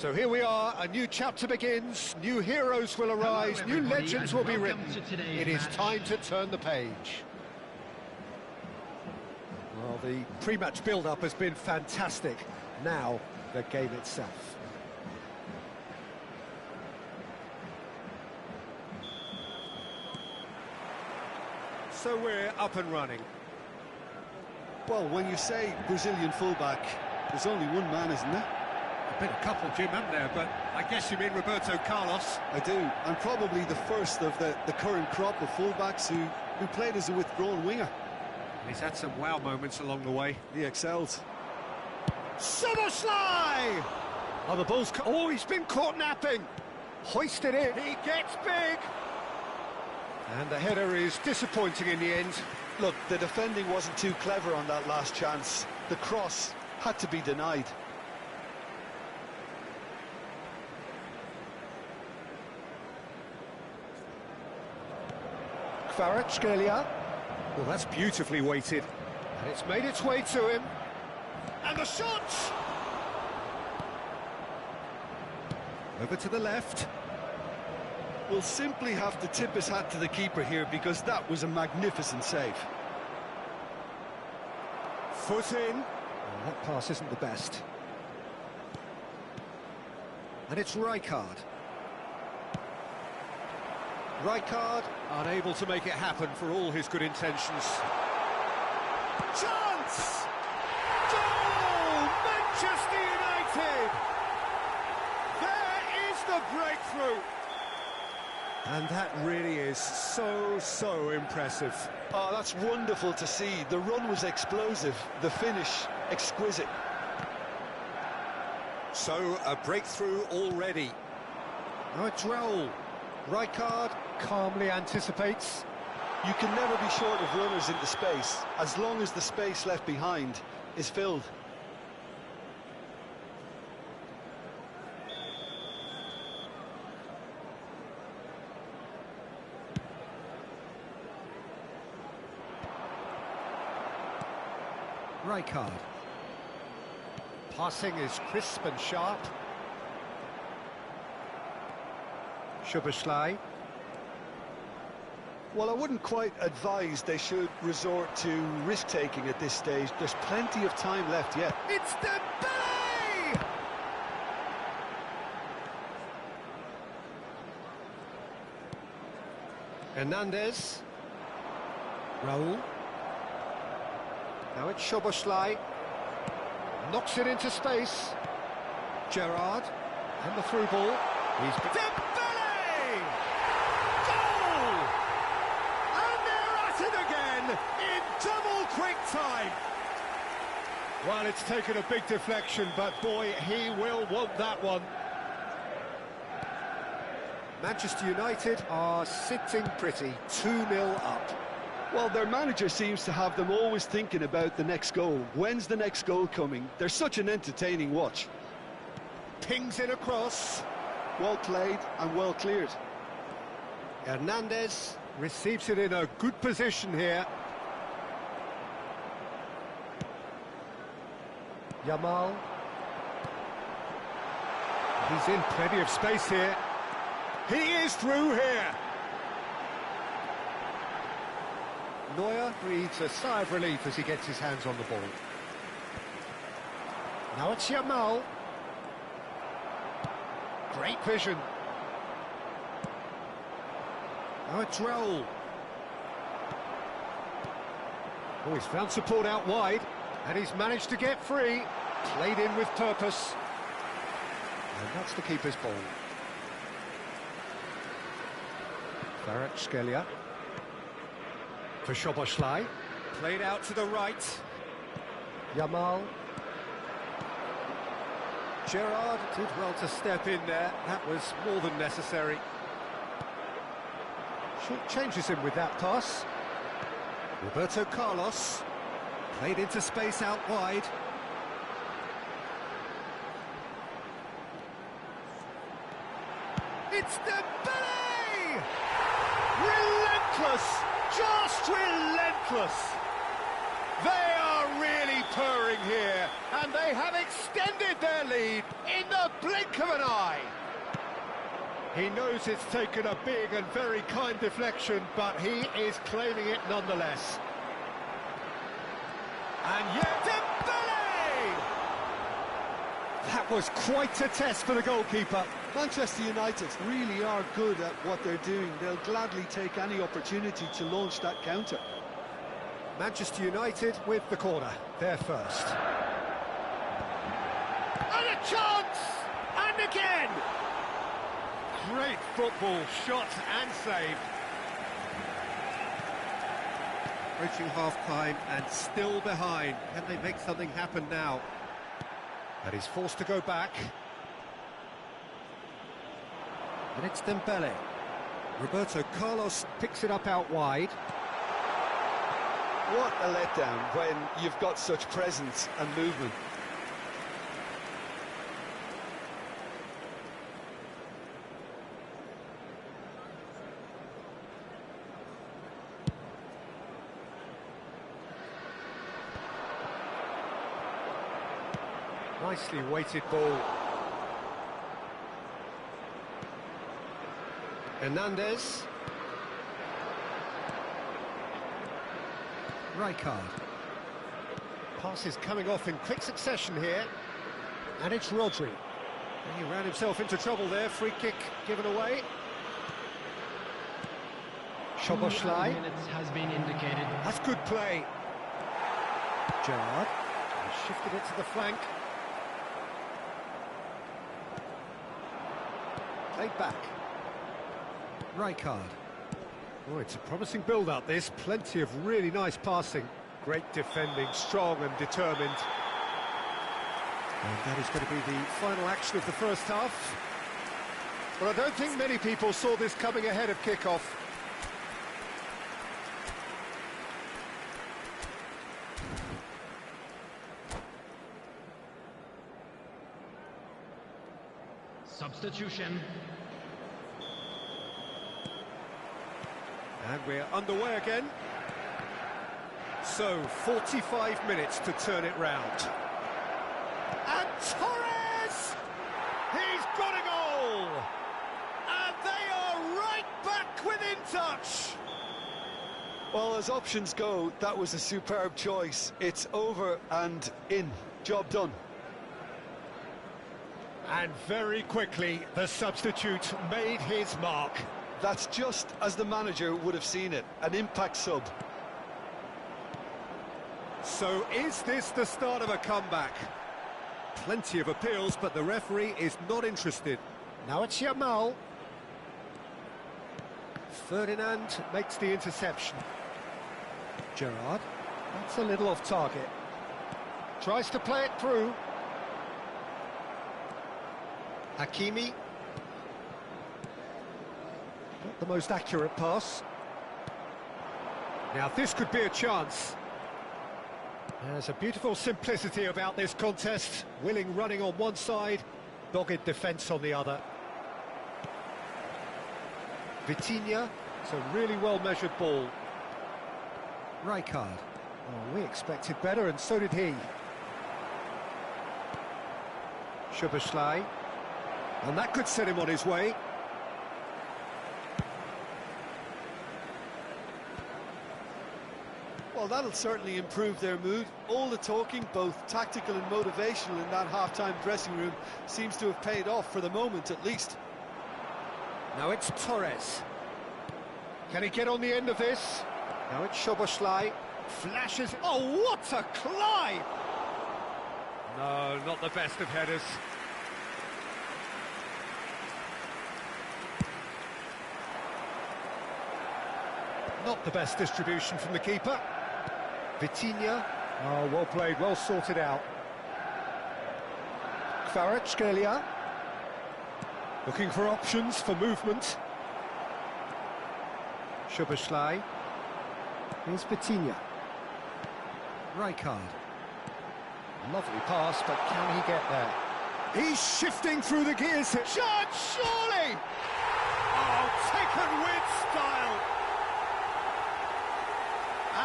So here we are, a new chapter begins, new heroes will arise, new legends will be written. It is time to turn the page. Well, the pre-match build-up has been fantastic. Now, the game itself. So we're up and running. Well, when you say Brazilian fullback, there's only one man, isn't there? A bit of couple, Jim, haven't there? But I guess you mean Roberto Carlos. I do, and probably the first of the current crop of fullbacks who played as a withdrawn winger. He's had some wow moments along the way. He excels. Soboslai! Oh, the ball's... Oh, he's been caught napping. Hoisted in. He gets big. And the header is disappointing in the end. Look, the defending wasn't too clever on that last chance. The cross had to be denied. Kvaratskhelia. Well, that's beautifully weighted. And it's made its way to him. And the shot! Over to the left. We'll simply have to tip his hat to the keeper here because that was a magnificent save. Foot in. Well, that pass isn't the best. And it's Rijkaard. Rijkaard unable to make it happen for all his good intentions. Chance! Goal! Manchester United! There is the breakthrough! And that really is so impressive. Oh, that's wonderful to see. The run was explosive, the finish exquisite. So, a breakthrough already. Now it's Raul. Rijkaard calmly anticipates. You can never be short of runners into space, as long as the space left behind is filled. Rijkaard. Passing is crisp and sharp. Szoboszlai. Well, I wouldn't quite advise they should resort to risk-taking at this stage. There's plenty of time left yet. It's Dembele! Hernandez. Raul. Now it's Szoboszlai. Knocks it into space. Gerrard. And the through ball. He's... Dembele! Goal! And they're at it again in double quick time. Well, it's taken a big deflection, but boy, he will want that one. Manchester United are sitting pretty, 2-0 up. Well, their manager seems to have them always thinking about the next goal. When's the next goal coming? They're such an entertaining watch. Pings it across. Well played and well cleared. Hernandez receives it in a good position here. Yamal. He's in plenty of space here. He is through here. Neuer breathes a sigh of relief as he gets his hands on the ball. Now it's Yamal. Great vision. Now it's Raul. Oh, he's found support out wide, and he's managed to get free. Played in with purpose. And that's the keeper's ball. Kvaratskhelia. For Szoboszlai. Played out to the right. Yamal. Gerrard did well to step in there. That was more than necessary. Changes him with that pass. Roberto Carlos. Played into space out wide. It's Dembele! Relentless! Just relentless! They are really purring here, and they have extended their lead in the blink of an eye. He knows it's taken a big and very kind deflection, but he is claiming it nonetheless. And yet Dembele! That was quite a test for the goalkeeper. Manchester United really are good at what they're doing. They'll gladly take any opportunity to launch that counter. Manchester United with the corner, they're first. And a chance! And again! Great football, shot and save. Approaching half-time and still behind. Can they make something happen now? And he's forced to go back. And it's Dembele. Roberto Carlos picks it up out wide. What a letdown when you've got such presence and movement. Nicely weighted ball. Hernandez. Rijkaard. Pass is coming off in quick succession here. And it's Rodri. He ran himself into trouble there. Free kick given away. Szoboszlai. Minutes has been indicated. That's good play. Gerrard. He shifted it to the flank. Played back. Rijkaard. Oh, it's a promising build-up, this. Plenty of really nice passing. Great defending, strong and determined. And that is going to be the final action of the first half. Well, I don't think many people saw this coming ahead of kick-off. Substitution. And we're underway again. So, 45 minutes to turn it round. And Torres! He's got a goal! And they are right back within touch! Well, as options go, that was a superb choice. It's over and in. Job done. And very quickly, the substitute made his mark. That's just as the manager would have seen it, an impact sub. So is this the start of a comeback? Plenty of appeals, but the referee is not interested. Now it's Yamal. Ferdinand makes the interception. Gerrard, that's a little off target. Tries to play it through. Hakimi. Not the most accurate pass. Now this could be a chance. There's a beautiful simplicity about this contest. Willing running on one side, dogged defence on the other. Vitinha, it's a really well-measured ball. Rijkaard. Oh, we expected better, and so did he. Szoboszlai. And that could set him on his way. Well, that'll certainly improve their mood. All the talking, both tactical and motivational in that half-time dressing room, seems to have paid off for the moment, at least. Now it's Torres. Can he get on the end of this? Now it's Szoboszlai. Flashes. Oh, what a climb! No, not the best of headers. Not the best distribution from the keeper. Vitinha. Oh, well played, well sorted out. Kvaratskhelia. Looking for options for movement. Szoboszlai. Here's Vitinha. Rijkaard. Lovely pass, but can he get there? He's shifting through the gears here. Shot, surely! Oh, taken with style!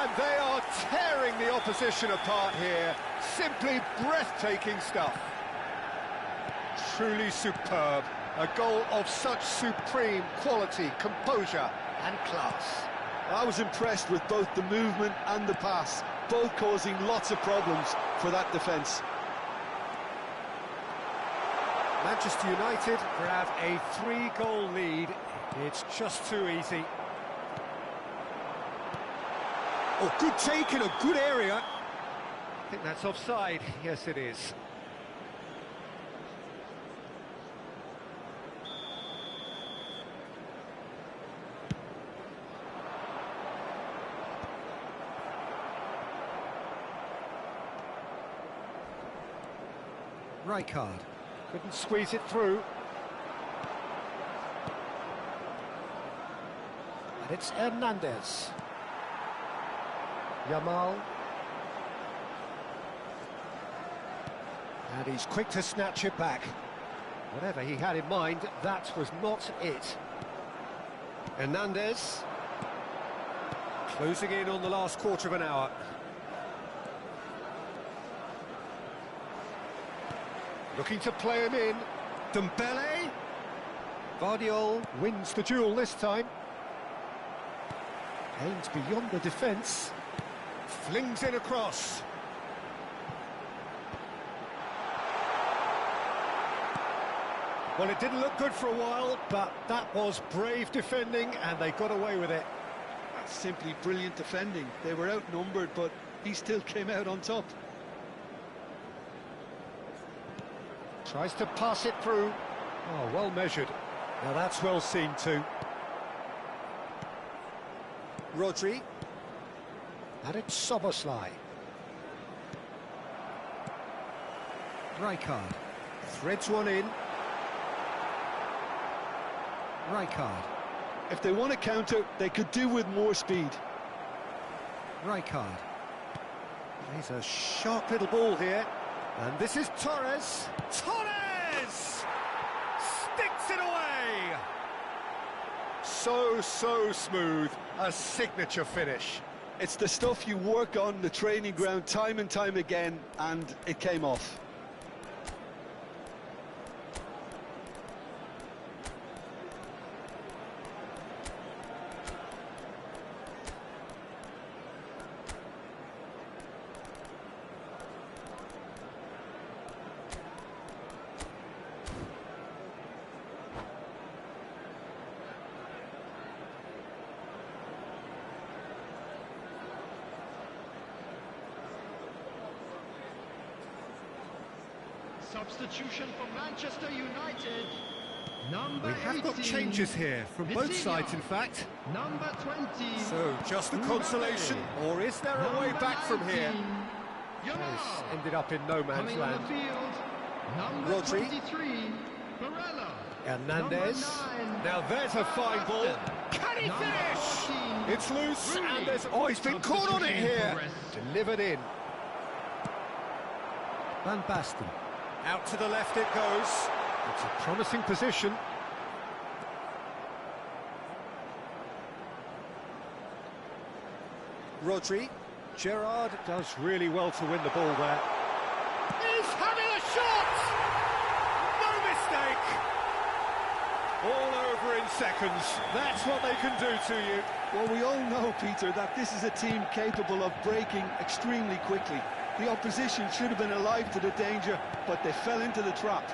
And they are tearing the opposition apart here. Simply breathtaking stuff. Truly superb. A goal of such supreme quality, composure and class. I was impressed with both the movement and the pass, both causing lots of problems for that defence. Manchester United grab a 3-goal lead. It's just too easy. Oh, good take in a good area. I think that's offside. Yes, it is. Rijkaard couldn't squeeze it through. And it's Hernandez. Yamal. And he's quick to snatch it back. Whatever he had in mind, that was not it. Hernandez. Closing in on the last quarter of an hour. Looking to play him in. Dembele. Vardiol wins the duel this time. Aims beyond the defence. Flings in across. Well, it didn't look good for a while, but that was brave defending, and they got away with it. That's simply brilliant defending. They were outnumbered, but he still came out on top. Tries to pass it through. Oh, well measured. Now that's well seen too. Rodri. And it's Soboslai. Rijkaard. Threads one in. Rijkaard. If they want to counter, they could do with more speed. Rijkaard. He's a sharp little ball here. And this is Torres. Torres! Sticks it away! So smooth. A signature finish. It's the stuff you work on the training ground time and time again, and it came off. Substitution for Manchester United. Number We have got 18, changes here from both sides, in fact. Number 20. So, just a consolation, or is there a way back from here? This Yamal. ended up in no man's Coming on land. the field. Number Rodri. 23. Barella. Hernandez. Number 9. Now there's a fine ball. Can he Number finish? 14. It's loose, Rooney. and there's... Oh, he's been caught on it here. Delivered in. Van Basten. Out to the left it goes. It's a promising position. Rodri. Gerrard does really well to win the ball there. He's having a shot! No mistake! All over in seconds. That's what they can do to you. Well, we all know, Peter, that this is a team capable of breaking extremely quickly. The opposition should have been alive to the danger, but they fell into the trap.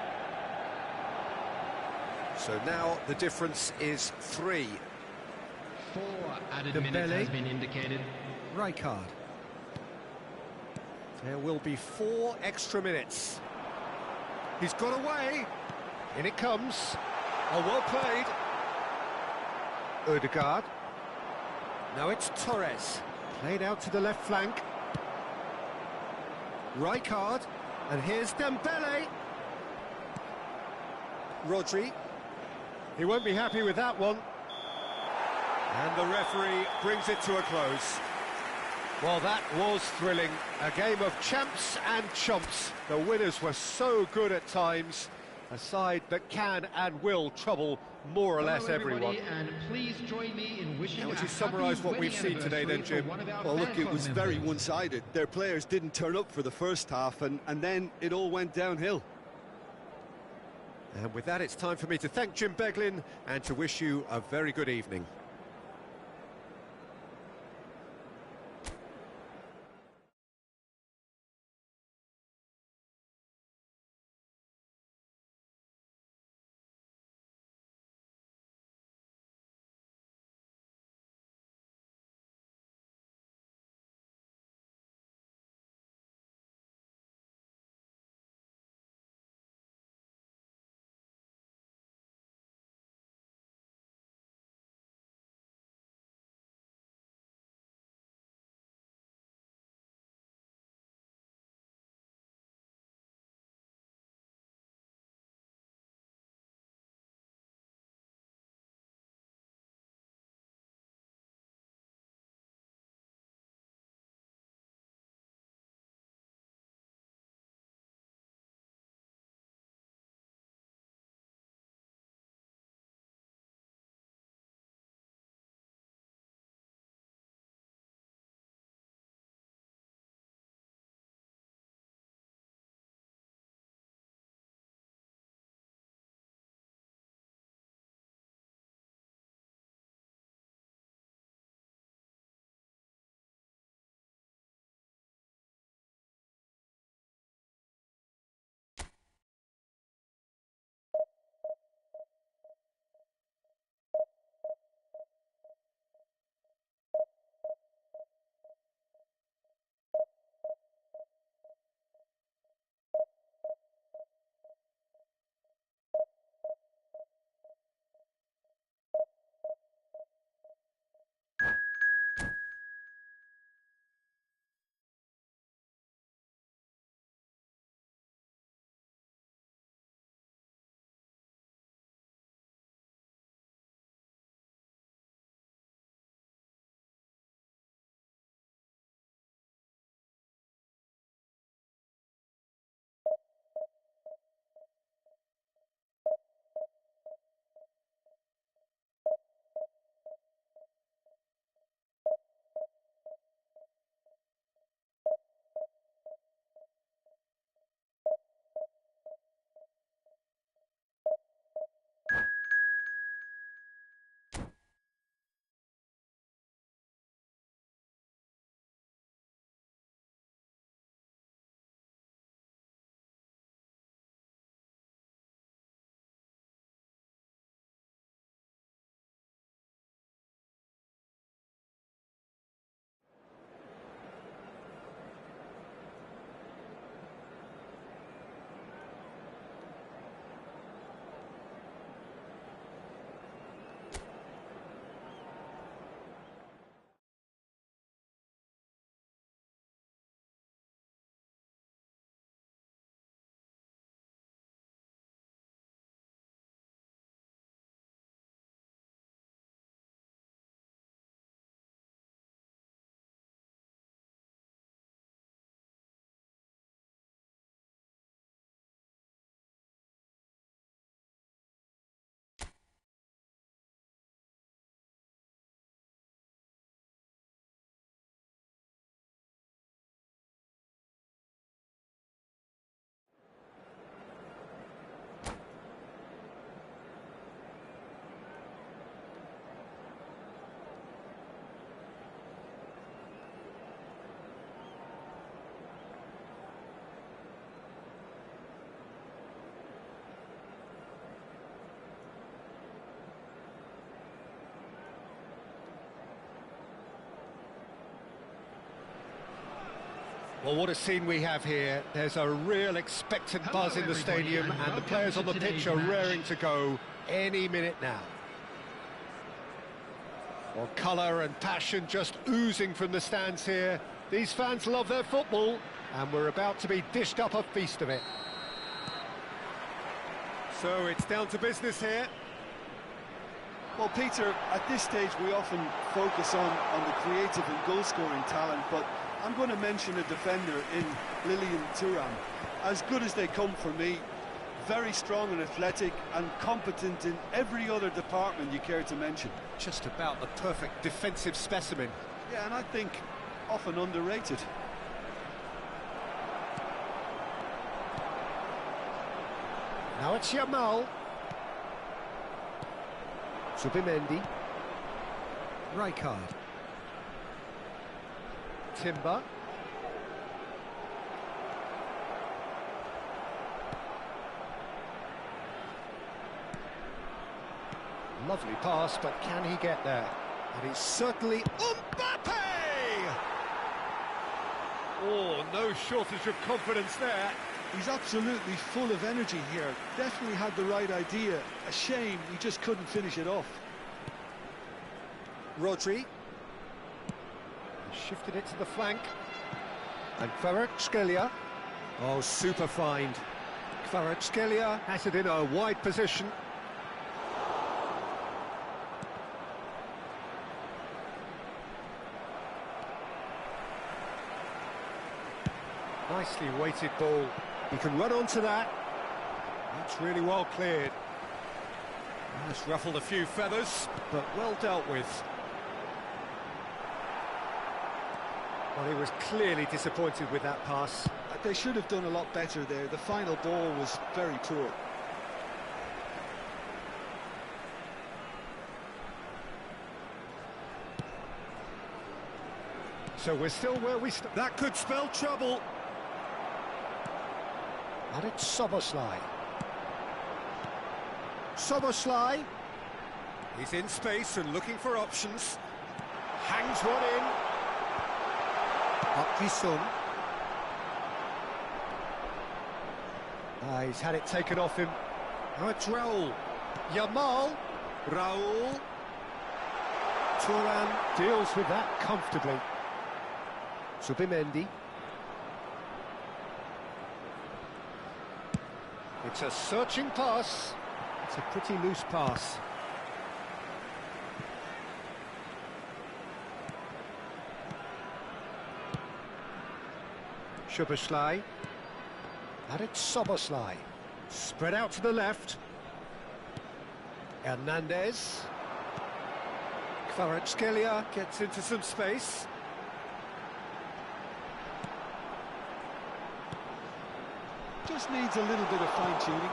So now the difference is 3. 4 added Dembele. minutes has been indicated. Rijkaard. There will be 4 extra minutes. He's got away. In it comes. Oh, well played. Odegaard. Now it's Torres. Played out to the left flank. Rijkaard. And here's Dembele. Rodri. He won't be happy with that one. And the referee brings it to a close. Well, that was thrilling. A game of champs and chumps. The winners were so good at times. A side that can and will trouble more or less everyone. And please join me in wishing. How would you summarise what we've seen today then, Jim? Well, look, it was very one-sided. Their players didn't turn up for the first half, and then it all went downhill. And with that, it's time for me to thank Jim Beglin and to wish you a very good evening. Well, what a scene we have here. There's a real expectant buzz in the stadium, and the players on the pitch are raring to go any minute now. Well, colour and passion just oozing from the stands here. These fans love their football, and we're about to be dished up a feast of it. So it's down to business here. Well, Peter, at this stage we often focus on the creative and goal-scoring talent, but I'm going to mention a defender in Lilian Thuram. As good as they come for me, very strong and athletic and competent in every other department you care to mention. Just about the perfect defensive specimen. Yeah, and I think often underrated. Now it's Yamal. Zubimendi. Rijkaard. Timber. Lovely pass, but can he get there? And it's certainly Mbappe! Oh, no shortage of confidence there. He's absolutely full of energy here. Definitely had the right idea. A shame he just couldn't finish it off. Rodri. He shifted it to the flank. And Kvaratskhelia. Oh, super find. Kvaratskhelia has it in a wide position. Nicely weighted ball. He can run onto that. That's really well cleared. That's ruffled a few feathers, but well dealt with. Well, he was clearly disappointed with that pass. They should have done a lot better there. The final ball was very poor. So we're still where we started. That could spell trouble. And it's Szoboszlai. Szoboszlai. He's in space and looking for options. Hangs one in. Up Kisung. He's had it taken off him. Now it's Raul. Yamal. Raul. Turan deals with that comfortably. Zubimendi. It's a searching pass. It's a pretty loose pass. Szoboszlai. And it's Szoboszlai. Spread out to the left. Hernandez. Kvaratskhelia gets into some space. Just needs a little bit of fine-tuning.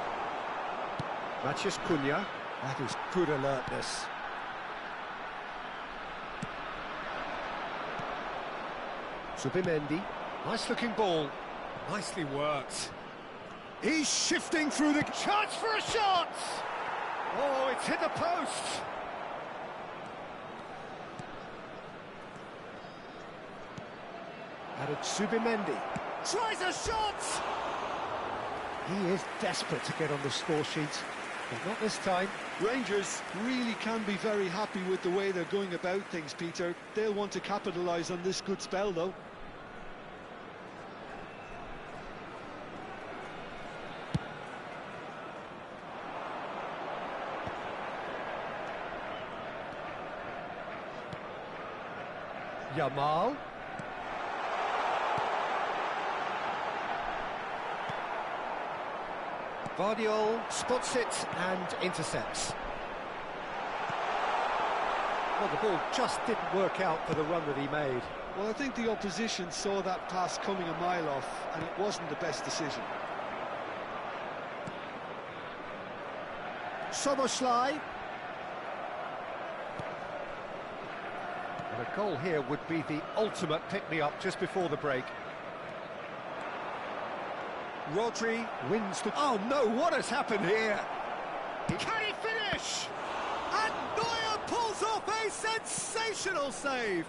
Maciej Cunha. That is good alertness. Zubimendi. Nice-looking ball. Nicely worked. He's shifting through the... Chance for a shot! Oh, it's hit the post! And it's Zubimendi. Tries a shot! He is desperate to get on the score sheet, but not this time. Rangers really can be very happy with the way they're going about things, Peter. They'll want to capitalise on this good spell, though. Yamal. Vardiol spots it and intercepts. Well, the ball just didn't work out for the run that he made. Well, I think the opposition saw that pass coming a mile off, and it wasn't the best decision. Szoboszlai. And a goal here would be the ultimate pick-me-up just before the break. Rodri wins the... Oh no, what has happened here? Can he finish? And Neuer pulls off a sensational save.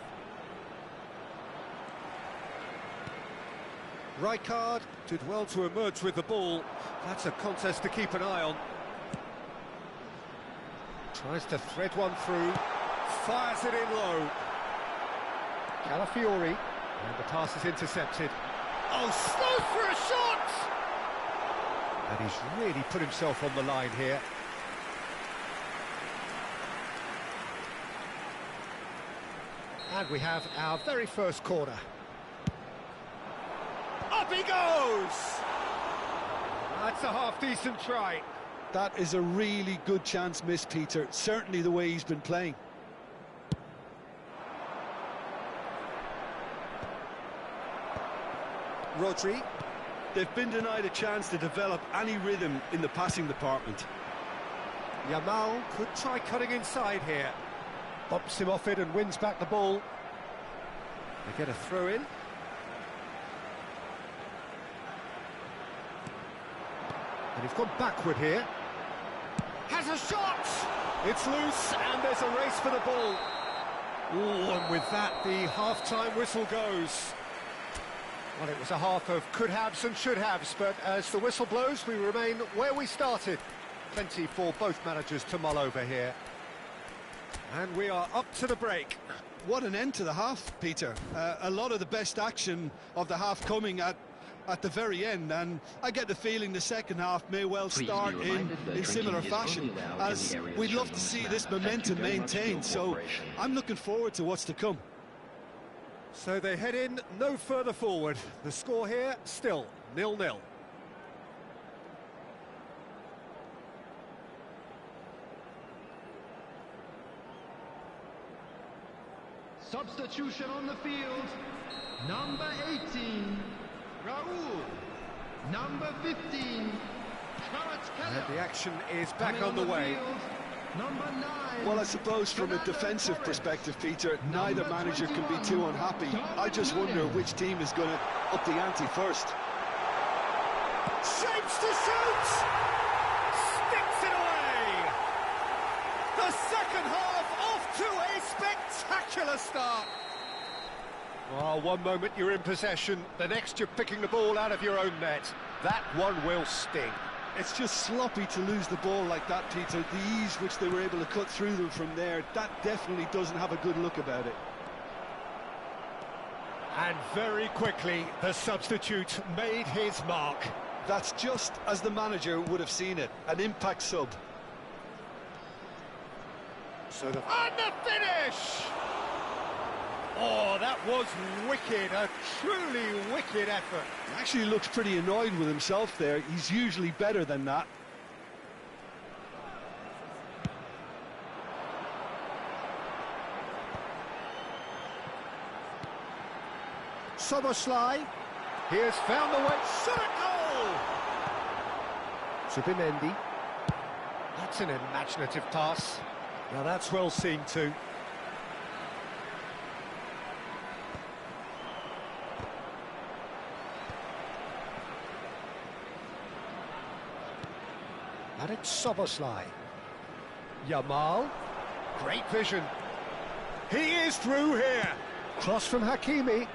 Rijkaard did well to emerge with the ball. That's a contest to keep an eye on. Tries to thread one through. Fires it in low. Calafiori. And the pass is intercepted. Oh, slow for a shot! And he's really put himself on the line here. And we have our very first corner. Up he goes! That's a half-decent try. That is a really good chance missed, Peter. Certainly the way he's been playing. Rodri. They've been denied a chance to develop any rhythm in the passing department. Yamal could try cutting inside here. Bumps him off it and wins back the ball. They get a throw in. And he's gone backward here. Has a shot! It's loose and there's a race for the ball. Ooh, and with that the half-time whistle goes. Well, it was a half of could-haves and should-haves, but as the whistle blows, we remain where we started. Plenty for both managers to mull over here. And we are up to the break. What an end to the half, Peter. A lot of the best action of the half coming at the very end, and I get the feeling the second half may well start in similar fashion, as we'd love to see this momentum maintained, so I'm looking forward to what's to come. So they head in no further forward. The score here still 0-0. Substitution on the field. Number 18, Raul. Number 15, And the action is back underway. Number 9. Well, I suppose from a defensive perspective, Peter, neither manager can be too unhappy. I just wonder which team is going to up the ante first. Shapes to shoot! Sticks it away! The second half off to a spectacular start. Well, one moment you're in possession, the next you're picking the ball out of your own net. That one will sting. It's just sloppy to lose the ball like that, Peter. The ease which they were able to cut through them from there, that definitely doesn't have a good look about it. And very quickly, the substitute made his mark. That's just as the manager would have seen it, an impact sub. So and the finish! Oh, that was wicked, a truly wicked effort. He actually looks pretty annoyed with himself there. He's usually better than that. Soboslai, he has found the way. Shot a goal! Subimendi. That's an imaginative pass. Now that's well seen too. And it's Soboslai. Yamal. Great vision. He is through here. Cross from Hakimi.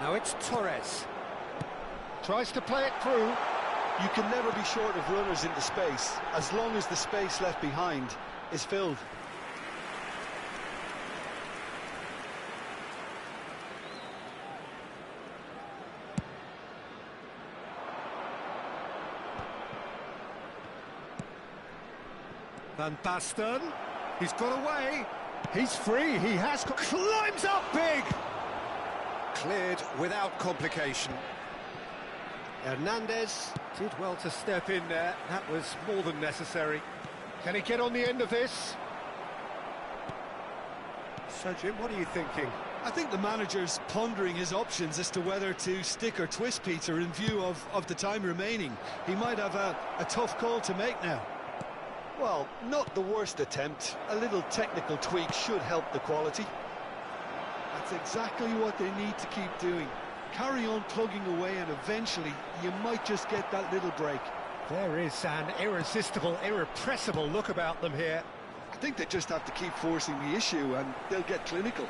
Now it's Torres. Tries to play it through. You can never be short of runners into space, as long as the space left behind is filled. Van Basten. He's got away. He's free. He has climbs up big. Cleared without complication. Hernandez did well to step in there. That was more than necessary. Can he get on the end of this? So, Jim, what are you thinking? I think the manager's pondering his options as to whether to stick or twist, Peter, in view of the time remaining. He might have a tough call to make now. Well, not the worst attempt. A little technical tweak should help the quality. That's exactly what they need to keep doing. Carry on plugging away and eventually you might just get that little break. There is an irresistible, irrepressible look about them here. I think they just have to keep forcing the issue and they'll get clinical.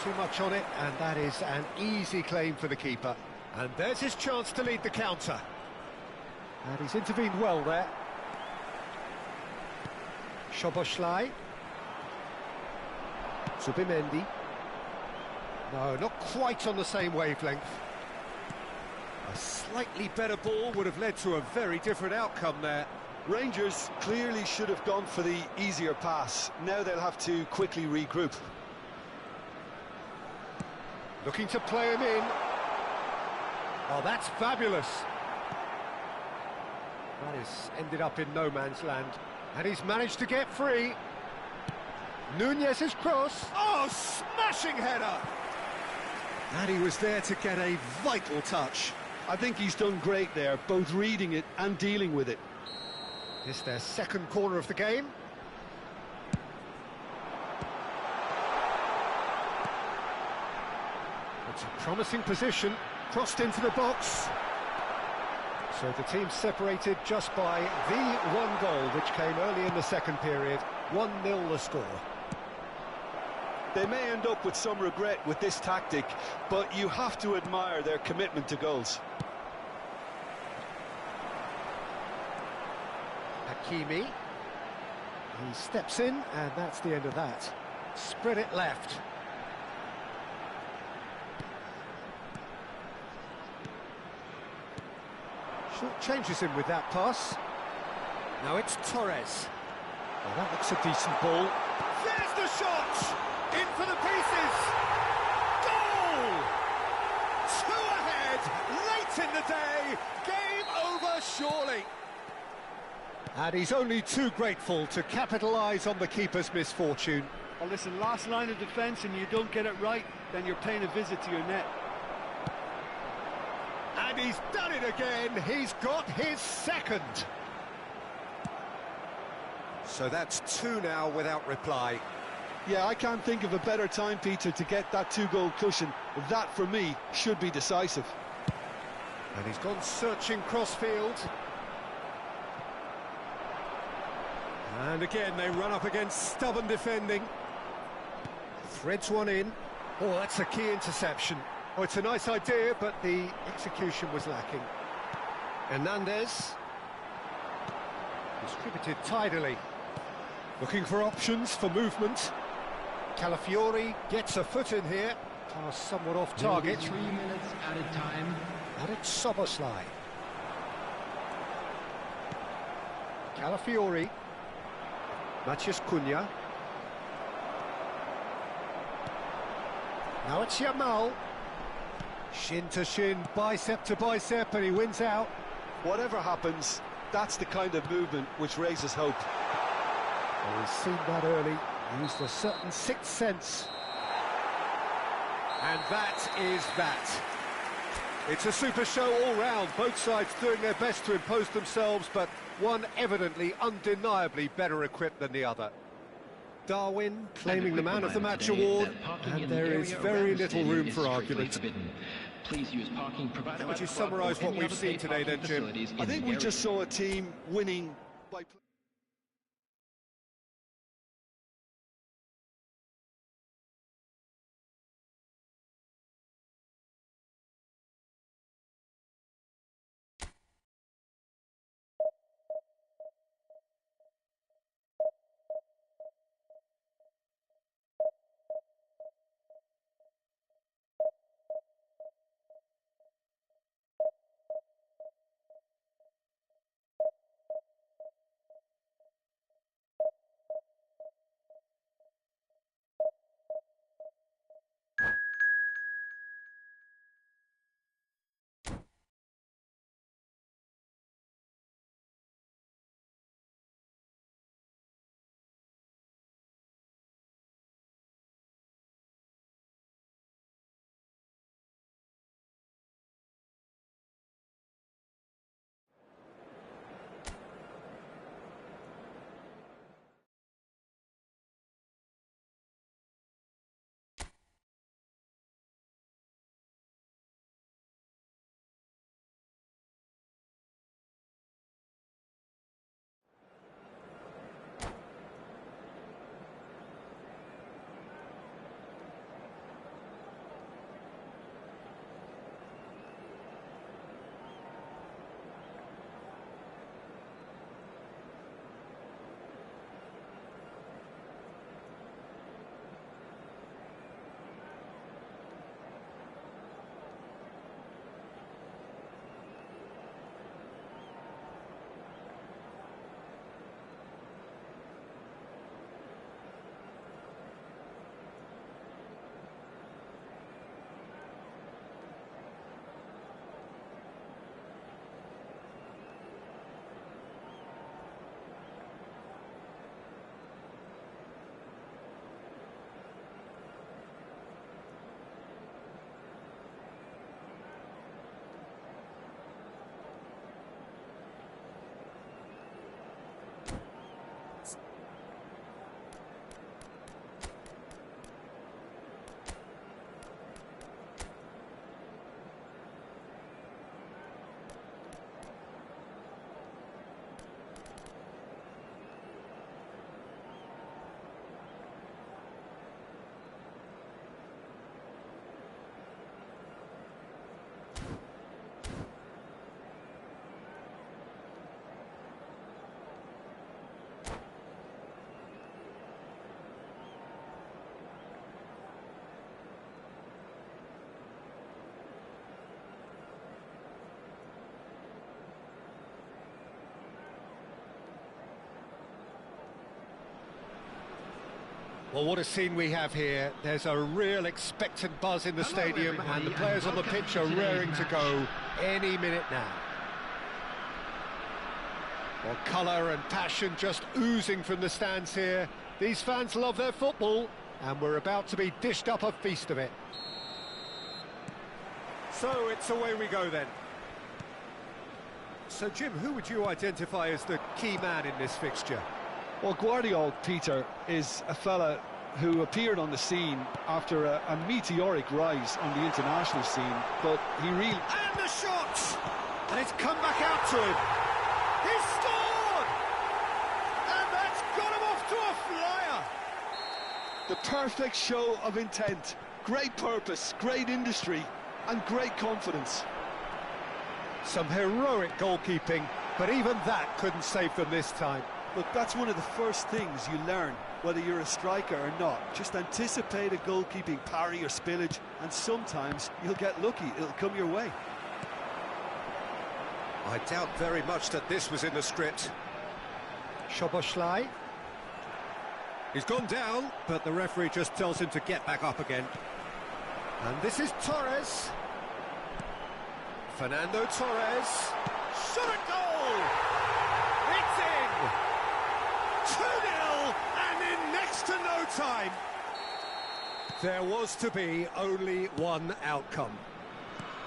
Too much on it, and that is an easy claim for the keeper. And there's his chance to lead the counter. And he's intervened well there. Szoboszlai. Zubimendi. No, not quite on the same wavelength. A slightly better ball would have led to a very different outcome there. Rangers clearly should have gone for the easier pass. Now they'll have to quickly regroup. Looking to play him in. Oh, that's fabulous. That has ended up in no man's land. And he's managed to get free. Nunez's cross. Oh, smashing header! And he was there to get a vital touch. I think he's done great there, both reading it and dealing with it. It's their second corner of the game. It's a promising position, crossed into the box. So the team separated just by the one goal, which came early in the second period. 1-0 the score. They may end up with some regret with this tactic, but you have to admire their commitment to goals. Hakimi. He steps in, and that's the end of that. Spread it left. Short changes him with that pass. Now it's Torres. Well, that looks a decent ball. There's the shot! In for the pieces! Goal! 2 ahead, late in the day. Game over, surely. And he's only too grateful to capitalise on the keeper's misfortune. Well, listen, last line of defence and you don't get it right, then you're paying a visit to your net. And he's done it again. He's got his second. So that's 2 now without reply. Yeah, I can't think of a better time, Peter, to get that 2-goal cushion. That, for me, should be decisive. And he's gone searching crossfield. And again, they run up against stubborn defending. Threads one in. Oh, that's a key interception. Oh, it's a nice idea, but the execution was lacking. Hernandez. Distributed tidily. Looking for options for movement. Calafiori gets a foot in here. Pass somewhat off target. 3 minutes added time. And it's Szoboszlai. Calafiori. Maciej Cunha. Now it's Yamal. Shin to shin, bicep to bicep, and he wins out. Whatever happens, that's the kind of movement which raises hope. Well, he's seen that early, used a certain sixth sense. And that is that. It's a super show all round, both sides doing their best to impose themselves, but one evidently, undeniably better equipped than the other. Darwin claiming the Man of the Match award, and there is very little room for argument. Please use parking provided. How would you summarise what we've seen today then, Jim? I think we just saw a team winning by... Well, what a scene we have here. There's a real expectant buzz in the stadium, and the players on the pitch are raring to go any minute now. Well, colour and passion just oozing from the stands here. These fans love their football, and we're about to be dished up a feast of it. So it's away we go then. So, Jim, who would you identify as the key man in this fixture? Well, Guardiola, Peter, is a fella who appeared on the scene after a meteoric rise on the international scene, but he really... And the shot! And it's come back out to him. He's scored! And that's got him off to a flyer! The perfect show of intent, great purpose, great industry, and great confidence. Some heroic goalkeeping, but even that couldn't save them this time. Look, that's one of the first things you learn, whether you're a striker or not. Just anticipate a goalkeeping parry or spillage, and sometimes you'll get lucky, it'll come your way. I doubt very much that this was in the script. Szoboszlai. He's gone down, but the referee just tells him to get back up again. And this is Torres. Fernando Torres. Shot at goal! It's in! 2-0, and in next to no time. There was to be only one outcome.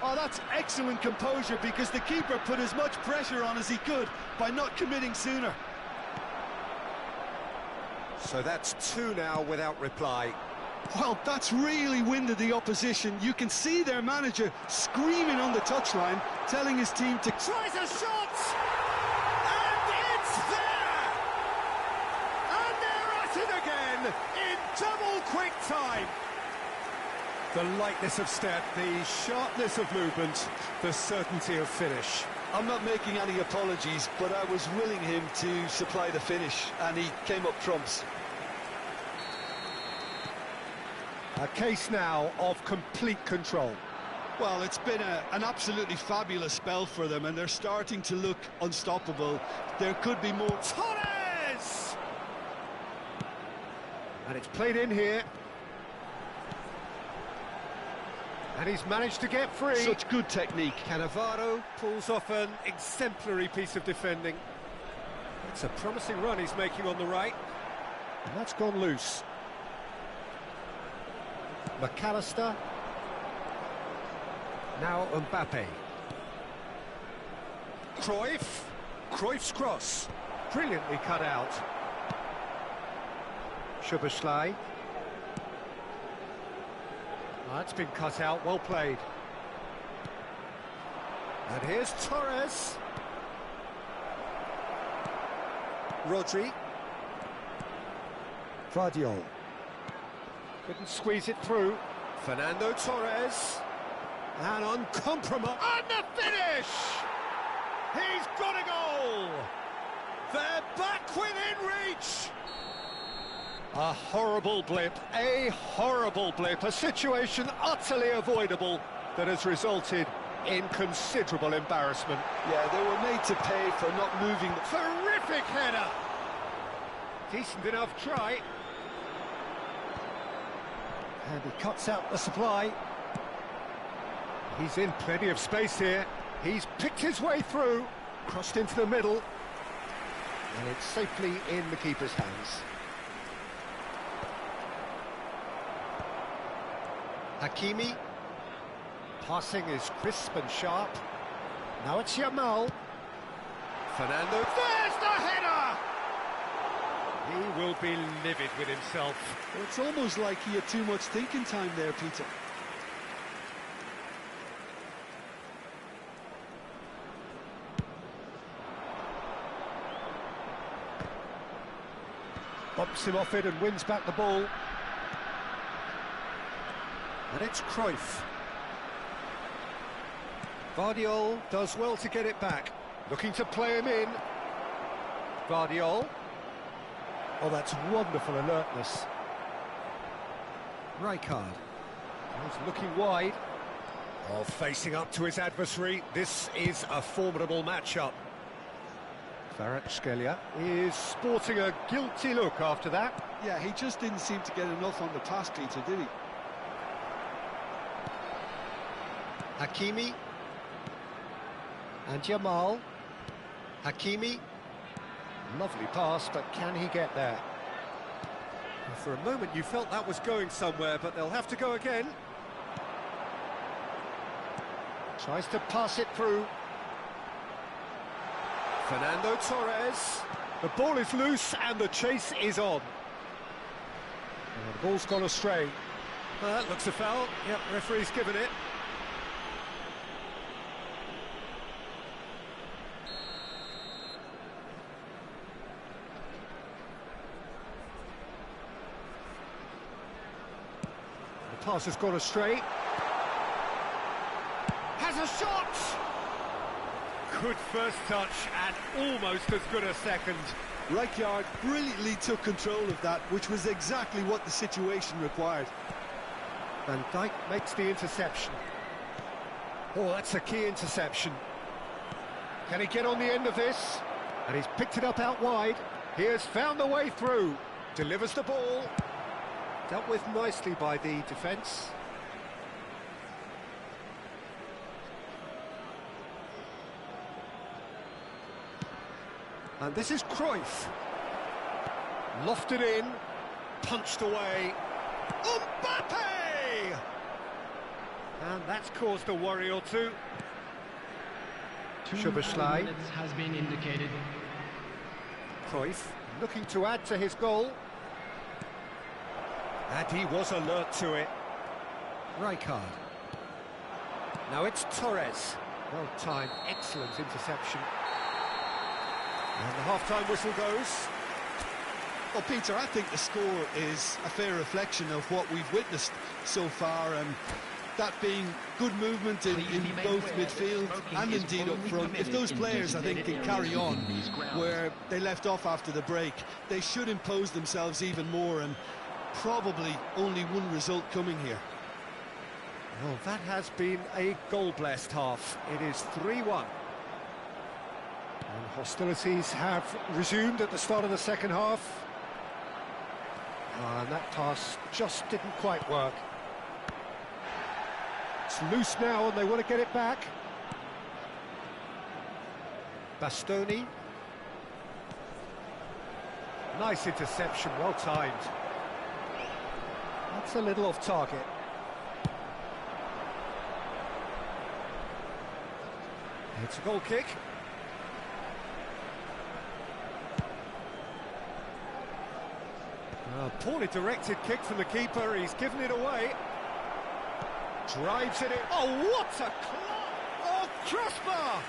Oh, that's excellent composure, because the keeper put as much pressure on as he could by not committing sooner. So that's two now without reply. Well, that's really winded the opposition. You can see their manager screaming on the touchline, telling his team to... Tries a shot! And it's there! And they're at it again in double quick time. The lightness of step, the sharpness of movement, the certainty of finish. I'm not making any apologies, but I was willing him to supply the finish, and he came up trumps. A case now of complete control. Well, it's been an absolutely fabulous spell for them, and they're starting to look unstoppable. There could be more. Torres! And it's played in here. And he's managed to get free. Such good technique. Cannavaro pulls off an exemplary piece of defending. It's a promising run he's making on the right. And that's gone loose. McAllister. Now Mbappe. Cruyff. Cruyff's cross. Brilliantly cut out. Szoboszlai. That's been cut out, well played. And here's Torres. Rodri. Vardiol. Couldn't squeeze it through. Fernando Torres. And uncompromised. And the finish! He's got a goal! They're back within reach! A horrible blip, a situation utterly avoidable that has resulted in considerable embarrassment. Yeah, they were made to pay for not moving. Terrific header! Decent enough try. And he cuts out the supply. He's in plenty of space here. He's picked his way through, crossed into the middle, and it's safely in the keeper's hands. Hakimi. Passing is crisp and sharp. Now it's Yamal. Fernando. There's the header! He will be livid with himself. Well, it's almost like he had too much thinking time there, Peter. Bumps him off it and wins back the ball. And it's Cruyff. Vardiol does well to get it back. Looking to play him in. Vardiol. Oh, that's wonderful alertness. Rijkaard. He's looking wide. Oh, facing up to his adversary. This is a formidable matchup. Kvaratskhelia is sporting a guilty look after that. Yeah, he just didn't seem to get enough on the pass, Peter, did he? Hakimi. And Jamal. Hakimi. Lovely pass, but can he get there? For a moment you felt that was going somewhere, but they'll have to go again. Tries to pass it through. Fernando Torres. The ball is loose and the chase is on. And the ball's gone astray. Well, that looks a foul. Yep, referee's given it. The pass has gone astray. Has a shot! Good first touch and almost as good a second. Rijkaard brilliantly took control of that, which was exactly what the situation required. Van Dijk makes the interception. Oh, that's a key interception. Can he get on the end of this? And he's picked it up out wide. He has found the way through. Delivers the ball. Dealt with nicely by the defence. And this is Cruyff. Lofted in, punched away. Mbappe! And that's caused a worry or two. 2 Szoboszlai. minutes has been indicated. Cruyff looking to add to his goal. And he was alert to it. Rijkaard. Now it's Torres. Well timed, excellent interception. And the half-time whistle goes. Well, Peter, I think the score is a fair reflection of what we've witnessed so far, and that being good movement in both midfield and indeed up front. If those players, I think, can carry on where they left off after the break, they should impose themselves even more, and probably only one result coming here. Well, that has been a goal-blessed half. It is 3-1. And hostilities have resumed at the start of the second half. And that pass just didn't quite work. It's loose now and they want to get it back. Bastoni. Nice interception, well timed. That's a little off target. It's a goal kick. Poorly directed kick from the keeper, he's given it away. Drives it in. Oh, what a oh, crossbar!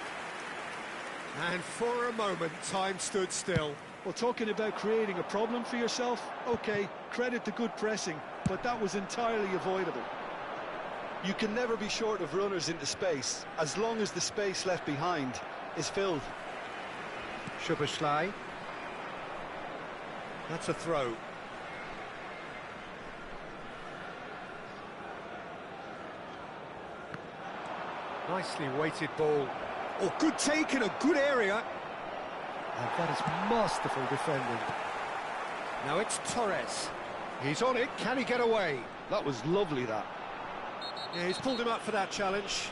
And for a moment, time stood still. Well, talking about creating a problem for yourself, OK, credit to good pressing, but that was entirely avoidable. You can never be short of runners into space, as long as the space left behind is filled. Szoboszlai. That's a throw. Nicely weighted ball. Oh, good take in a good area. And that is masterful defending. Now it's Torres. He's on it. Can he get away? That was lovely, that. Yeah, he's pulled him up for that challenge.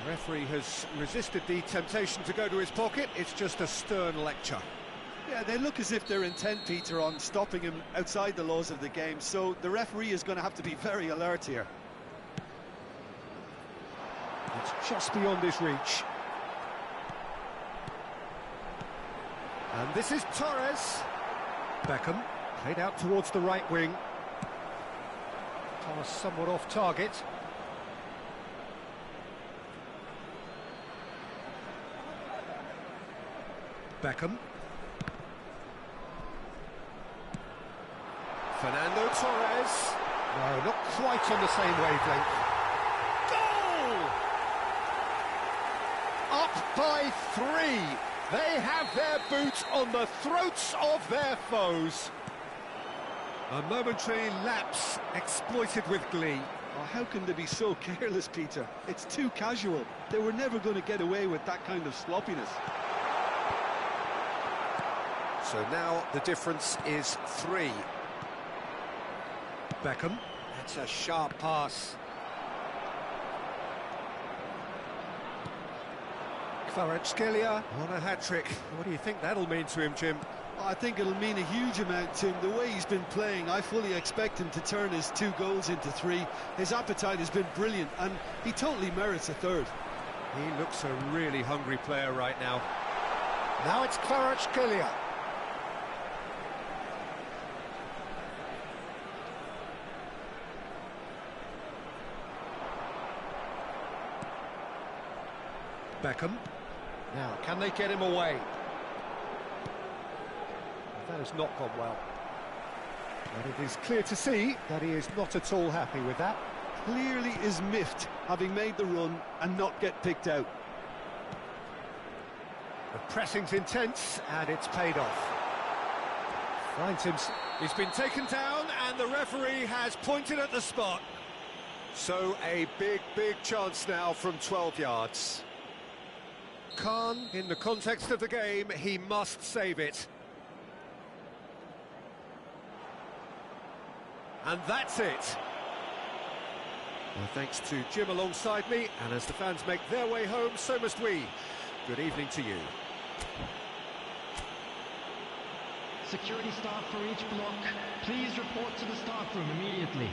The referee has resisted the temptation to go to his pocket. It's just a stern lecture. Yeah, they look as if they're intent, Peter, on stopping him outside the laws of the game, so the referee is going to have to be very alert here. It's just beyond his reach. And this is Torres. Beckham played out towards the right wing. Pass somewhat off target. Beckham. Fernando Torres. No, not quite on the same wavelength. Goal! Up by 3. They have their boots on the throats of their foes. A momentary lapse exploited with glee. Oh, how can they be so careless, Peter? It's too casual. They were never going to get away with that kind of sloppiness. So now the difference is 3. Beckham. That's a sharp pass. Kvaratskhelia on a hat-trick. What do you think that'll mean to him, Jim? I think it'll mean a huge amount to him. The way he's been playing, I fully expect him to turn his 2 goals into 3. His appetite has been brilliant, and he totally merits a 3rd. He looks a really hungry player right now. Now it's Kvaratskhelia. Beckham. Now, can they get him away? That has not gone well. But it is clear to see that he is not at all happy with that. Clearly is miffed, having made the run and not get picked out. The pressing's intense, and it's paid off. Finds him. He's been taken down, and the referee has pointed at the spot. So a big chance now from 12 yards. Khan, in the context of the game, he must save it. And that's it. Well, thanks to Jim alongside me, and as the fans make their way home, so must we. Good evening to you. Security staff for each block, please report to the staff room immediately.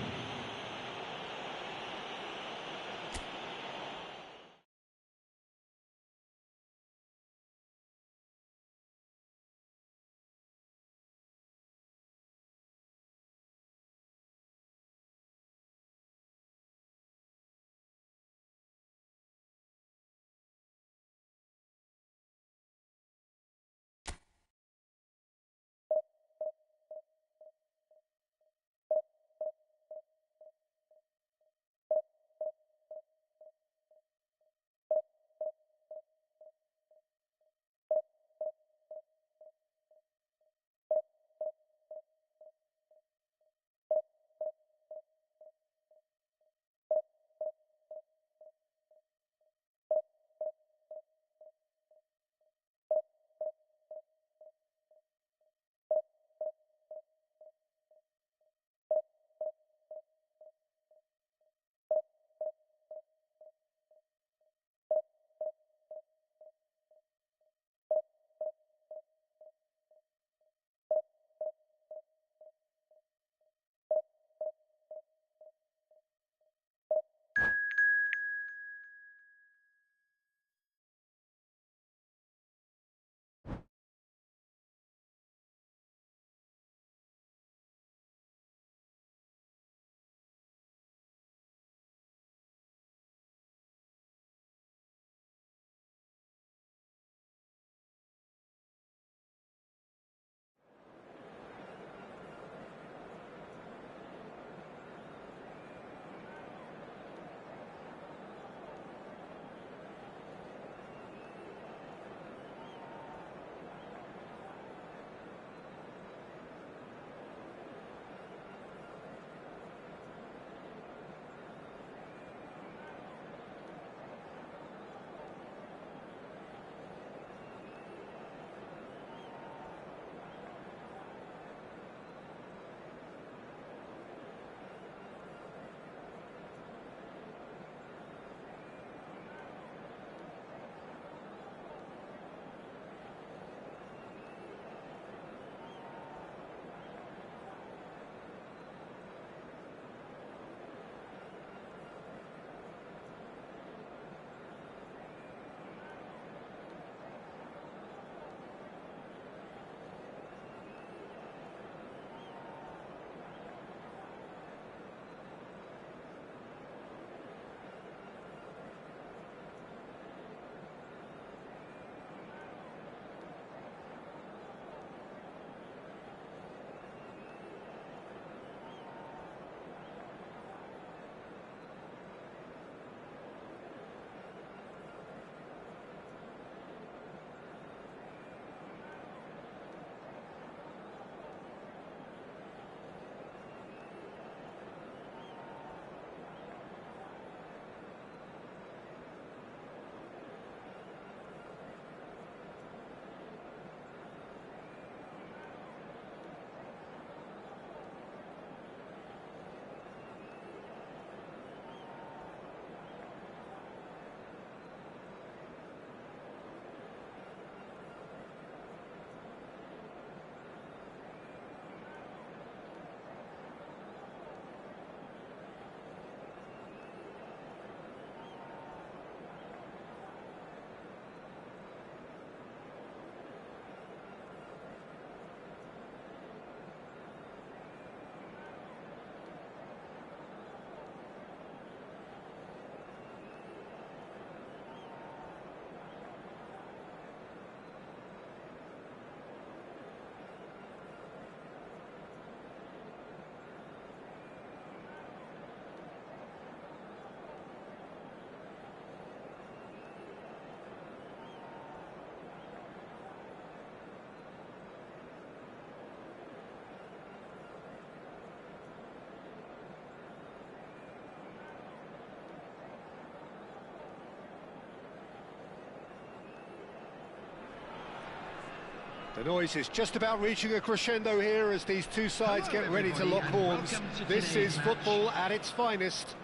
The noise is just about reaching a crescendo here as these two sides get ready to lock horns. This is football at its finest.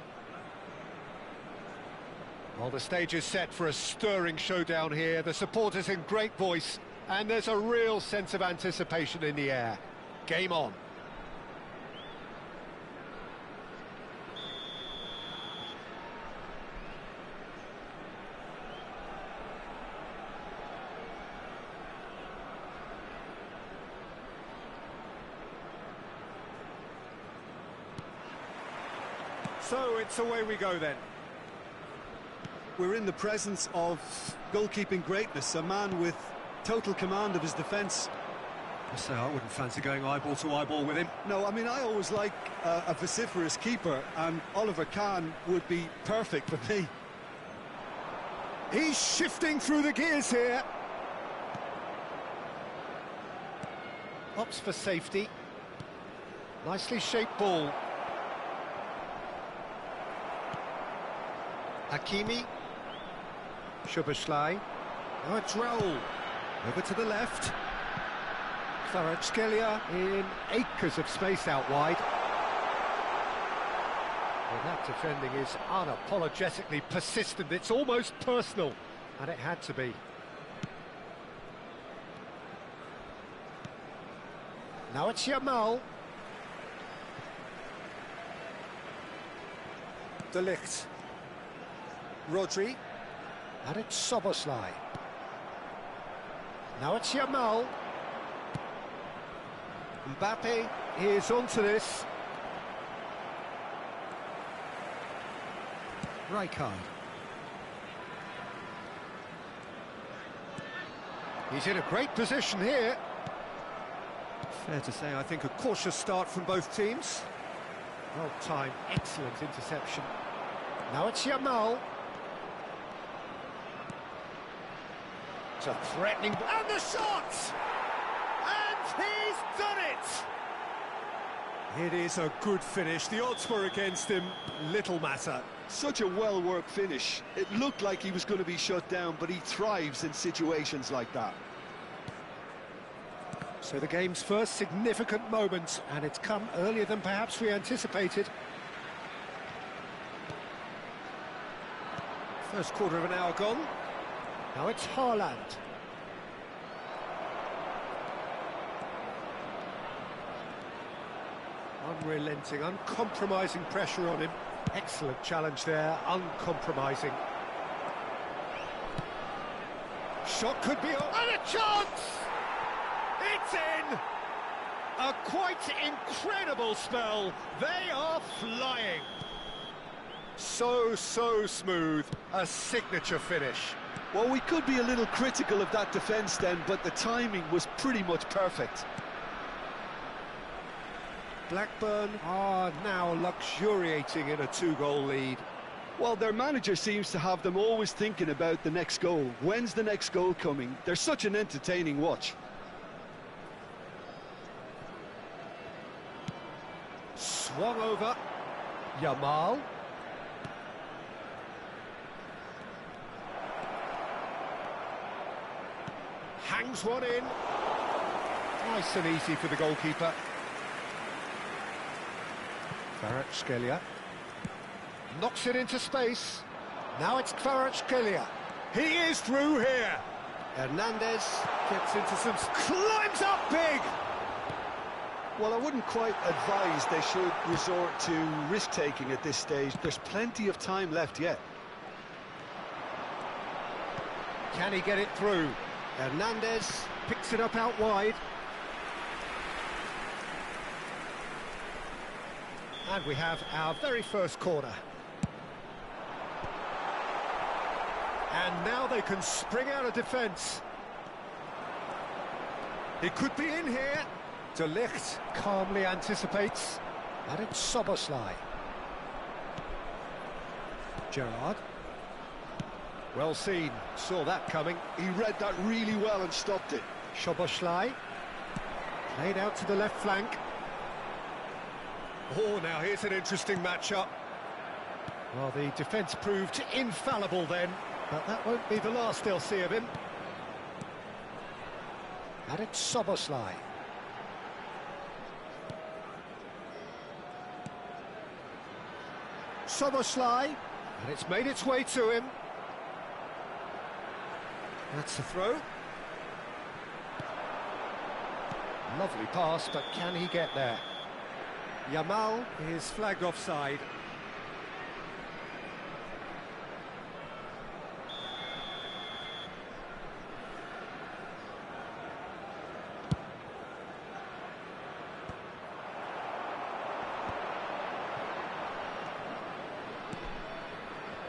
Well, the stage is set for a stirring showdown here. The supporters in great voice, and there's a real sense of anticipation in the air. Game on. So it's away we go then. We're in the presence of goalkeeping greatness, a man with total command of his defence. I say I wouldn't fancy going eyeball to eyeball with him. No, I mean, I always like a vociferous keeper, and Oliver Kahn would be perfect for me. He's shifting through the gears here. Opts for safety. Nicely shaped ball. Hakimi. Szoboszlai. Now it's Raul. Over to the left. Kvaratskhelia in acres of space out wide. Well, that defending is unapologetically persistent. It's almost personal, and it had to be. Now it's Yamal. De Ligt. Rodri. And it's Szoboszlai. Now it's Yamal. Mbappe is onto this. Rijkaard. He's in a great position here. Fair to say, I think a cautious start from both teams. Well timed, excellent interception. Now it's Yamal. It's a threatening... And the shot! And he's done it! It is a good finish. The odds were against him. Little matter. Such a well-worked finish. It looked like he was going to be shut down, but he thrives in situations like that. So the game's first significant moment, and it's come earlier than perhaps we anticipated. First quarter of an hour gone. Now it's Haaland. Unrelenting, uncompromising pressure on him. Excellent challenge there, uncompromising. Shot could be on, and a chance! It's in! A quite incredible spell. They are flying. So smooth. A signature finish. Well, we could be a little critical of that defence then, but the timing was pretty much perfect. Blackburn are now luxuriating in a two-goal lead. Well, their manager seems to have them always thinking about the next goal. When's the next goal coming? They're such an entertaining watch. Swung over. Yamal. Hangs one in. Nice and easy for the goalkeeper. Kvaratskhelia. Knocks it into space. Now it's Kvaratskhelia. He is through here. Hernandez gets into some... climbs up big! Well, I wouldn't quite advise they should resort to risk-taking at this stage. There's plenty of time left yet. Can he get it through? Hernandez picks it up out wide. And we have our very first corner. And now they can spring out of defence. It could be in here. De Ligt calmly anticipates. And it's Szoboszlai. Gerrard. Well seen, saw that coming. He read that really well and stopped it. Szoboszlai. Played out to the left flank. Oh, now here's an interesting matchup. Well, the defence proved infallible then, but that won't be the last they'll see of him. And it's Soboslai. Soboslai, and it's made its way to him. That's the throw. Lovely pass, but can he get there? Yamal is flagged offside.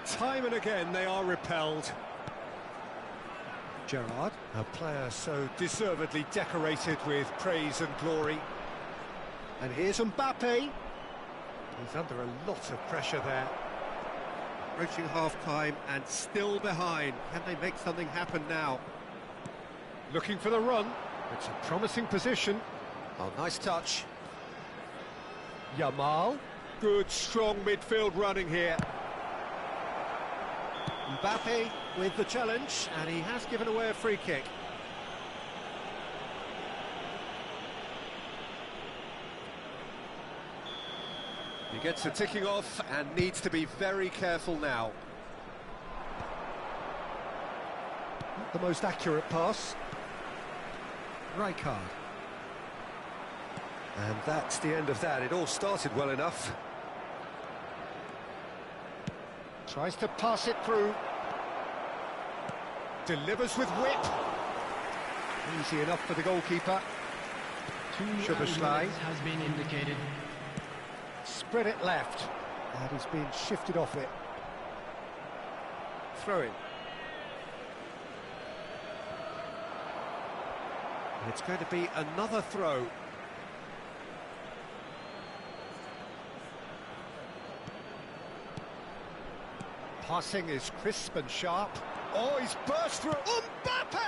Time and again they are repelled. Gerrard, a player so deservedly decorated with praise and glory. And here's Mbappe. He's under a lot of pressure there. Approaching half-time and still behind. Can they make something happen now? Looking for the run. It's a promising position. Oh, nice touch. Yamal. Good, strong midfield running here. Mbappe with the challenge, and he has given away a free kick. He gets the ticking off and needs to be very careful now. Not the most accurate pass. Rijkaard. And that's the end of that. It all started well enough. Tries to pass it through. Delivers with whip. Easy enough for the goalkeeper. Soboslai has been indicated. Spread it left. And he's been shifted off it. Throw in. And it's going to be another throw. Passing is crisp and sharp. Oh, he's burst through. Mbappe!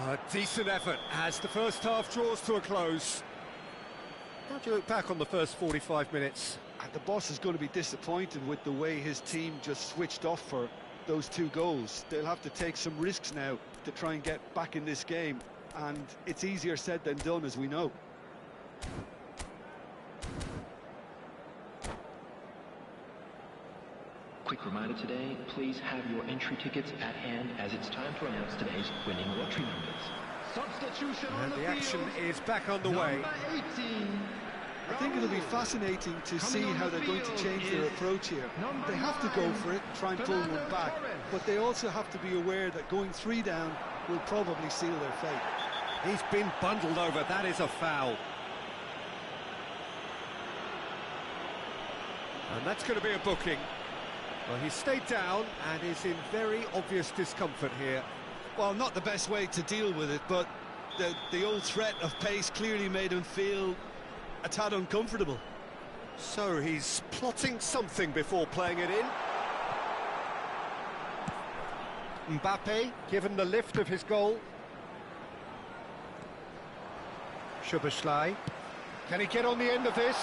A decent effort as the first half draws to a close. How do you look back on the first 45 minutes? And the boss is going to be disappointed with the way his team just switched off for those two goals. They'll have to take some risks now to try and get back in this game. And it's easier said than done, as we know. Quick reminder today, please have your entry tickets at hand as it's time to announce today's winning lottery numbers. Substitution And on the action field. is back underway. Number 18. I think it'll be fascinating to see how they're going to change their approach here. They have to go for it, try and pull one back, but they also have to be aware that going 3 down will probably seal their fate. He's been bundled over, that is a foul. And that's going to be a booking. Well, he's stayed down and is in very obvious discomfort here. Well, not the best way to deal with it, but the old threat of pace clearly made him feel a tad uncomfortable. So he's plotting something before playing it in. Mbappe, given the lift of his goal. Soboslai. Can he get on the end of this?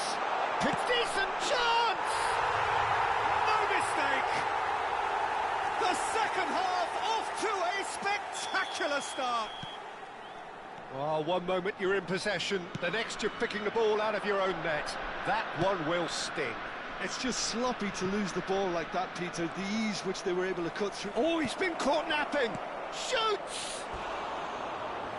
Decent chance! No mistake! The second half off to a spectacular start. Well, one moment you're in possession, the next you're picking the ball out of your own net. That one will sting. It's just sloppy to lose the ball like that, Peter. The ease which they were able to cut through. Oh, he's been caught napping! Shoots!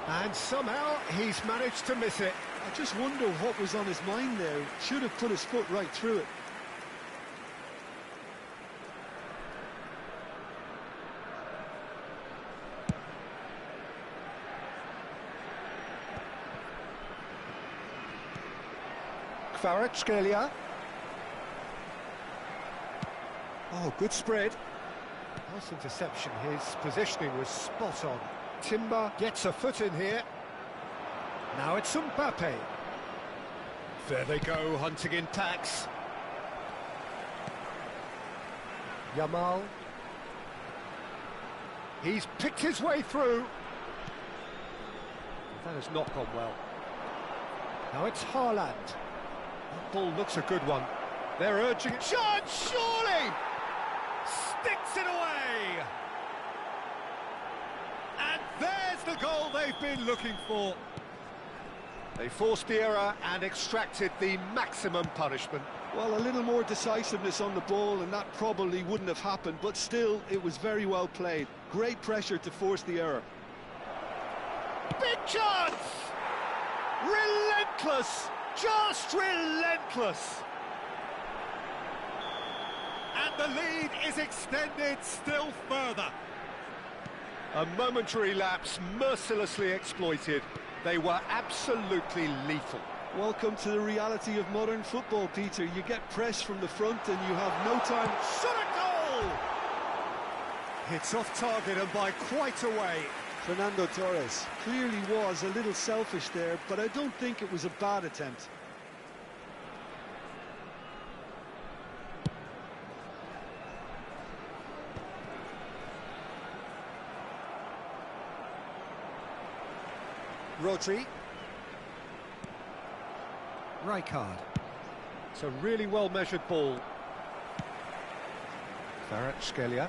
And somehow he's managed to miss it. I just wonder what was on his mind there. Should have put his foot right through it. Kvaratskhelia. Oh, good spread. Nice interception. His positioning was spot on. Timber gets a foot in here. Now it's Mbappe. There they go, hunting in packs. Yamal. He's picked his way through. That has not gone well. Now it's Haaland. That ball looks a good one. They're urging it. Shot, surely! Sticks it away! And there's That's the goal they've been looking for. They forced the error and extracted the maximum punishment. Well, a little more decisiveness on the ball and that probably wouldn't have happened, but still, it was very well played. Great pressure to force the error. Big chance! Relentless! Just relentless! And the lead is extended still further. A momentary lapse mercilessly exploited. They were absolutely lethal. Welcome to the reality of modern football, Peter. You get press from the front and you have no time. Shot a goal! It's off target and by quite a way. Fernando Torres clearly was a little selfish there, but I don't think it was a bad attempt. Rodri. Rijkaard. It's a really well-measured ball. Kvaratskhelia.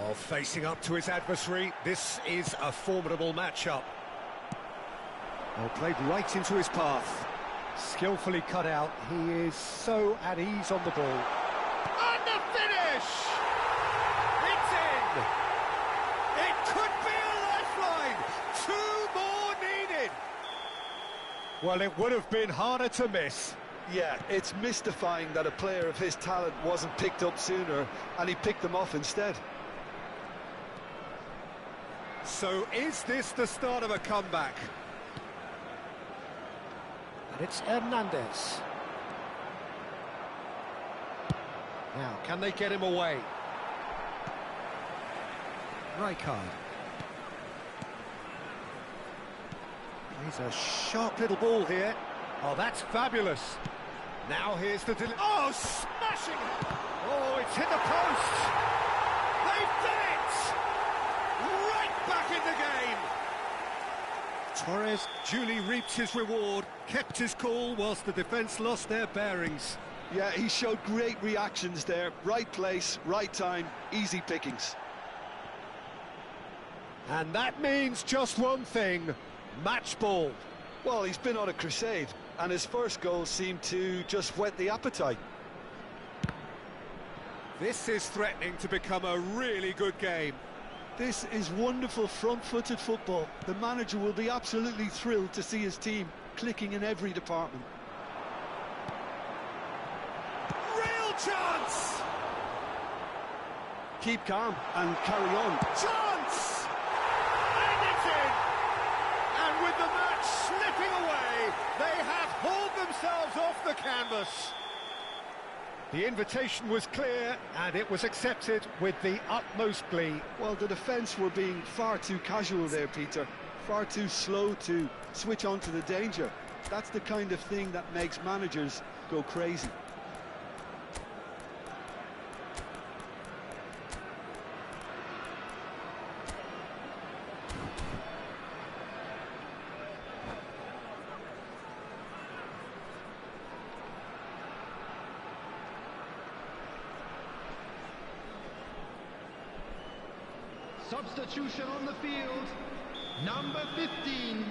Oh, facing up to his adversary. This is a formidable matchup. Oh, played right into his path. Skillfully cut out. He is so at ease on the ball. And the finish! It's in! It could be a lifeline! 2 more needed! Well, it would have been harder to miss. Yeah, it's mystifying that a player of his talent wasn't picked up sooner, and he picked them off instead. So is this the start of a comeback? And it's Hernandez. Now, can they get him away? Rijkaard. He's a sharp little ball here. Oh, that's fabulous. Now here's the... Oh, smashing! Oh, it's hit the post! They've done it! Right back in the game! Torres duly reaps his reward, kept his cool whilst the defence lost their bearings. Yeah, he showed great reactions there. Right place, right time, easy pickings. And that means just one thing, match ball. Well, he's been on a crusade, and his first goal seemed to just whet the appetite. This is threatening to become a really good game. This is wonderful front-footed football. The manager will be absolutely thrilled to see his team clicking in every department. Real chance! Keep calm and carry on. Chance! And it's in! And with the match slipping away, they have hauled themselves off the canvas. The invitation was clear, and it was accepted with the utmost glee. Well, the defence were being far too casual there, Peter. Far too slow to switch on to the danger. That's the kind of thing that makes managers go crazy. Substitution on the field, number 15.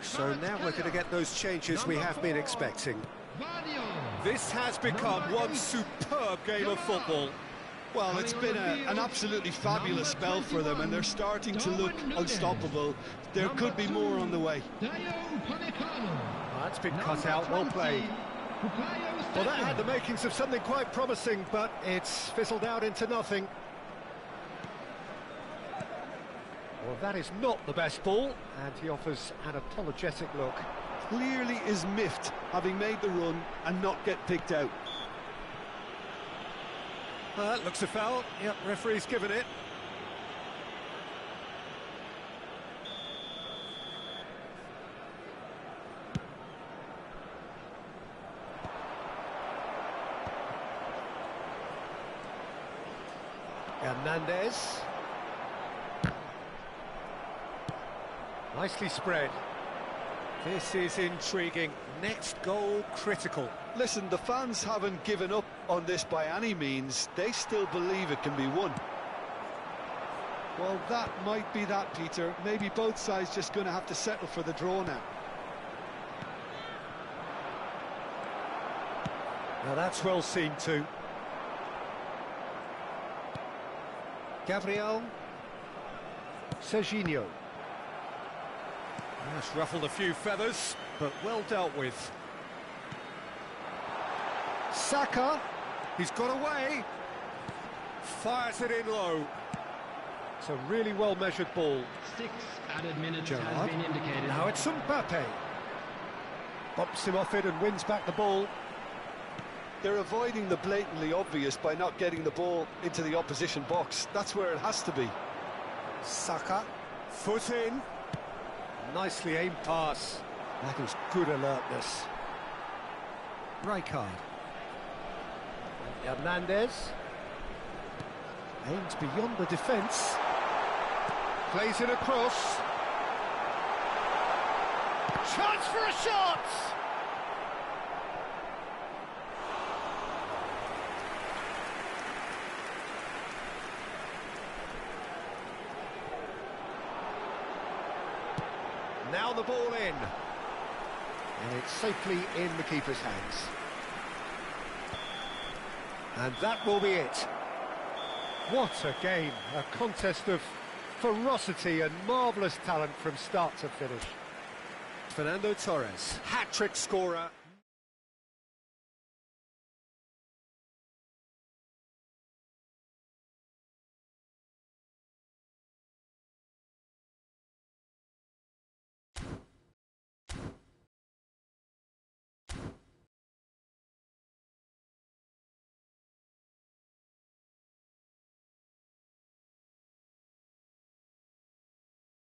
So now we're going to get those changes we have been expecting. This has become one superb game of football. Well, it's been an absolutely fabulous spell for them, and they're starting to look unstoppable. There could be more on the way. That's been cut out, well played. Well, that had the makings of something quite promising, but it's fizzled out into nothing. Well, that is not the best ball, and he offers an apologetic look. Clearly is miffed, having made the run and not get picked out. Looks a foul. Yep, referee's given it. Hernandez. Nicely spread. This is intriguing. Next goal critical. Listen, the fans haven't given up on this by any means. They still believe it can be won. Well, that might be that, Peter. Maybe both sides just going to have to settle for the draw now. Now that's well seen too. Gabriel. Serginho. That's ruffled a few feathers, but well dealt with. Saka. He's got away. Fires it in low. It's a really well-measured ball. 6 added minutes Gerrard. has been indicated. Now it's Mbappe. Bumps him off it and wins back the ball. They're avoiding the blatantly obvious by not getting the ball into the opposition box. That's where it has to be. Saka. Foot in. Nicely aimed pass. That is good alertness. Rijkaard. Hernandez. Aims beyond the defence. Plays it across. Chance for a shot! Now the ball in. And it's safely in the keeper's hands. And that will be it. What a game, a contest of ferocity and marvellous talent from start to finish. Fernando Torres, hat-trick scorer.